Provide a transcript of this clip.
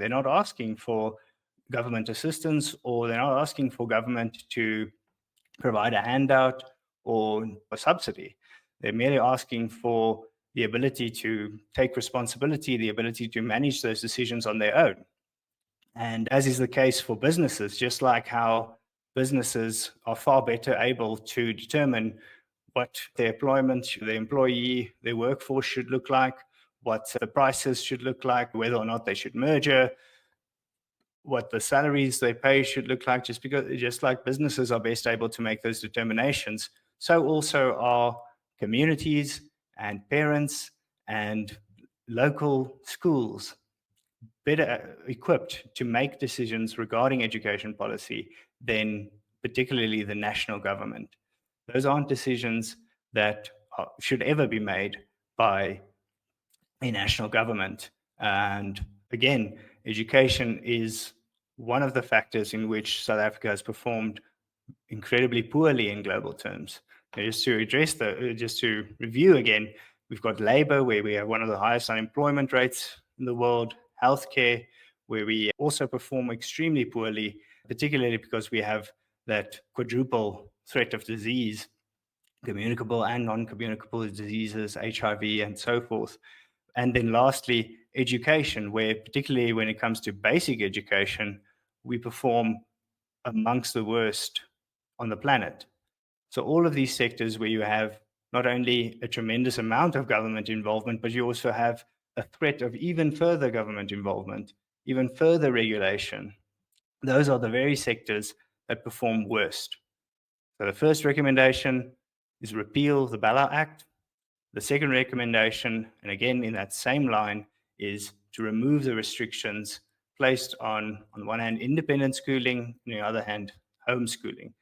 They're not asking for government assistance, or they're not asking for government to provide a handout or a subsidy. They're merely asking for the ability to take responsibility, the ability to manage those decisions on their own. And as is the case for businesses, just like how businesses are far better able to determine what their employment, their employee, their workforce should look like, what the prices should look like, whether or not they should merger, what the salaries they pay should look like, just like businesses are best able to make those determinations, so also are communities and parents and local schools better equipped to make decisions regarding education policy than particularly the national government. Those aren't decisions that should ever be made by a national government. And again, education is one of the factors in which South Africa has performed incredibly poorly in global terms. And just to review again, we've got labor, where we have one of the highest unemployment rates in the world, healthcare, where we also perform extremely poorly, particularly because we have that quadruple threat of disease, communicable and non-communicable diseases, HIV, and so forth. And then lastly, education, where particularly when it comes to basic education, we perform amongst the worst on the planet. So all of these sectors where you have not only a tremendous amount of government involvement, but you also have a threat of even further government involvement, even further regulation. Those are the very sectors that perform worst. So the first recommendation is repeal the Ballot Act. The second recommendation, and again in that same line, is to remove the restrictions placed on one hand, independent schooling, on the other hand, homeschooling.